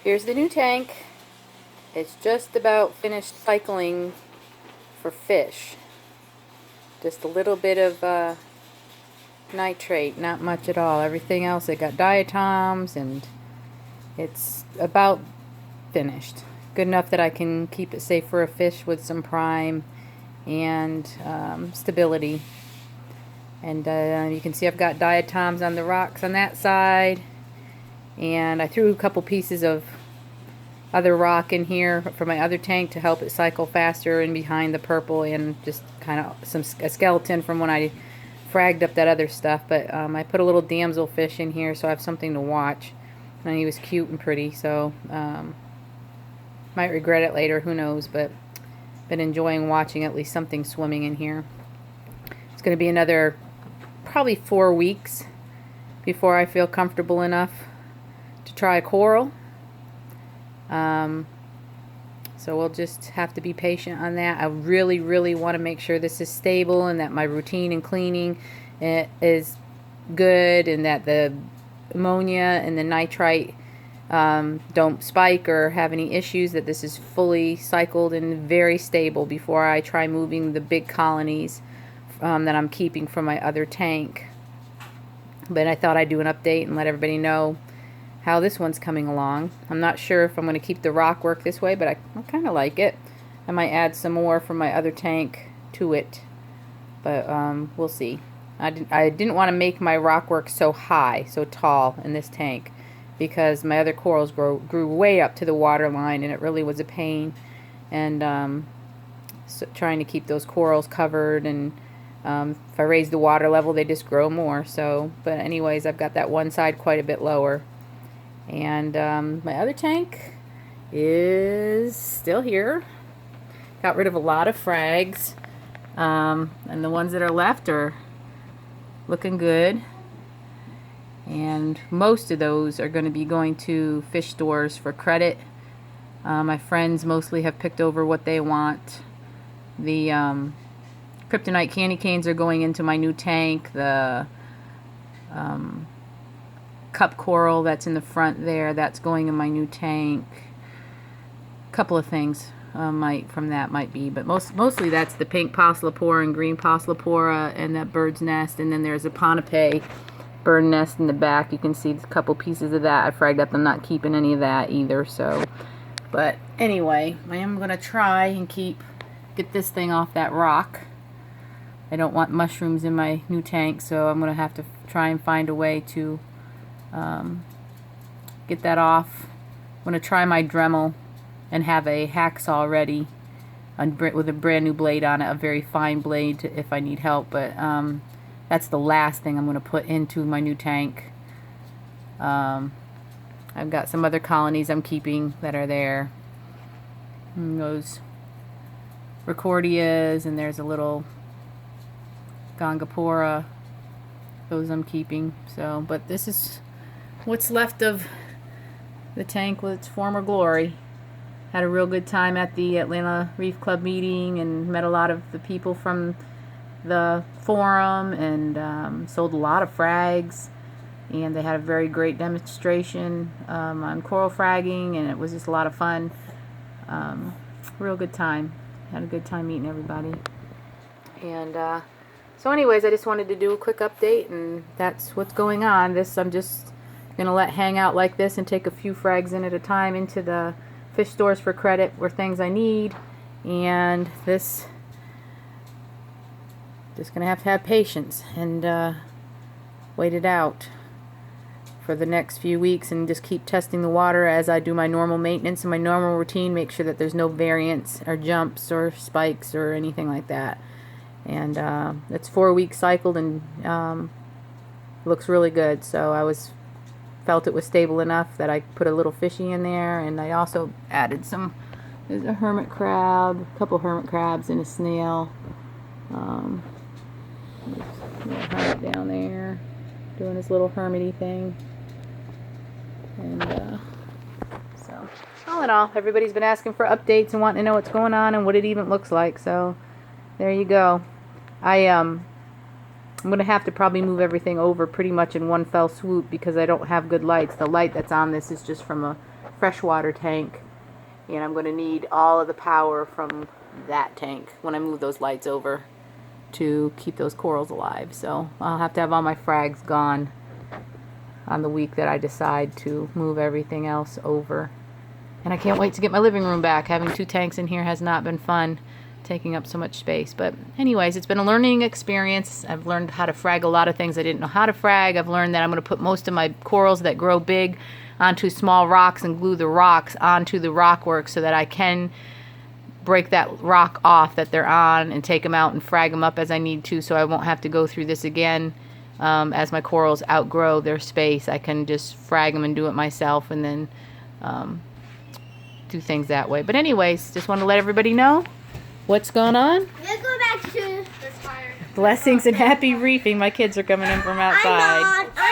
Here's the new tank. It's just about finished cycling for fish. Just a little bit of nitrate, not much at all. Everything else, it got diatoms, and it's about finished. Good enough that I can keep it safe for a fish with some prime and stability. And you can see I've got diatoms on the rocks on that side, and I threw a couple pieces of other rock in here for my other tank to help it cycle faster, and behind the purple, and just kind of a skeleton from when I fragged up that other stuff. But I put a little damselfish in here so I have something to watch, and he was cute and pretty, so might regret it later, who knows, but been enjoying watching at least something swimming in here. It's going to be another probably 4 weeks before I feel comfortable enough to try coral. So we'll just have to be patient on that. I really want to make sure this is stable, and that my routine and cleaning is good, and that the ammonia and the nitrite don't spike or have any issues, that this is fully cycled and very stable before I try moving the big colonies that I'm keeping from my other tank. But I thought I'd do an update and let everybody know how this one's coming along. I'm not sure if I'm going to keep the rock work this way, but I kind of like it. I might add some more from my other tank to it, but we'll see. I didn't want to make my rock work so high, so tall in this tank, because my other corals grew way up to the water line, and it really was a pain. And so trying to keep those corals covered, and if I raise the water level, they just grow more. So, but anyways, I've got that one side quite a bit lower. And my other tank is still here. Got rid of a lot of frags, and the ones that are left are looking good. And most of those are going to be going to fish stores for credit. My friends mostly have picked over what they want. The kryptonite candy canes are going into my new tank. The cup coral that's in the front there, that's going in my new tank. A couple of things might be, but mostly that's the pink Polypora and green Polypora and that bird's nest, and then there's a Ponape bird nest in the back. You can see a couple pieces of that I fragged up. I'm not keeping any of that either. So, but anyway, I am gonna try and get this thing off that rock. I don't want mushrooms in my new tank, so I'm gonna have to try and find a way to get that off. I'm going to try my Dremel and have a hacksaw ready with a brand new blade on it, a very fine blade if I need help, but that's the last thing I'm going to put into my new tank. I've got some other colonies I'm keeping that are there. And those Recordias, and there's a little Gongapora. Those I'm keeping. So, but this is what's left of the tank with its former glory. Had a real good time at the Atlanta Reef Club meeting, and met a lot of the people from the forum, and sold a lot of frags, and they had a very great demonstration on coral fragging, and it was just a lot of fun. Real good time. Had a good time meeting everybody. And so anyways, I just wanted to do a quick update, and that's what's going on. This I'm just going to let hang out like this, and take a few frags in at a time into the fish stores for credit or things I need. And this, just going to have patience and wait it out for the next few weeks, and just keep testing the water as I do my normal maintenance and my normal routine. Make sure that there's no variance or jumps or spikes or anything like that. And it's 4 weeks cycled, and looks really good. So I felt it was stable enough that I put a little fishy in there, and I also added there's a hermit crab, a couple hermit crabs, and a snail. There's a little hermit down there doing his little hermity thing. And so all in all, everybody's been asking for updates and wanting to know what's going on and what it even looks like. So there you go. I'm going to have to probably move everything over pretty much in one fell swoop, because I don't have good lights. The light that's on this is just from freshwater tank, and I'm going to need all of the power from that tank when I move those lights over to keep those corals alive. So I'll have to have all my frags gone on the week that I decide to move everything else over. And I can't wait to get my living room back. Having 2 tanks in here has not been fun, taking up so much space. But anyways, it's been a learning experience. I've learned how to frag a lot of things I didn't know how to frag. I've learned that I'm going to put most of my corals that grow big onto small rocks and glue the rocks onto the rock work so that I can break that rock off that they're on and take them out and frag them up as I need to, so I won't have to go through this again. As my corals outgrow their space, I can just frag them and do it myself, and then do things that way. But anyways, just want to let everybody know what's going on. Let's go back to the fire. Blessings and happy reefing. My kids are coming in from outside.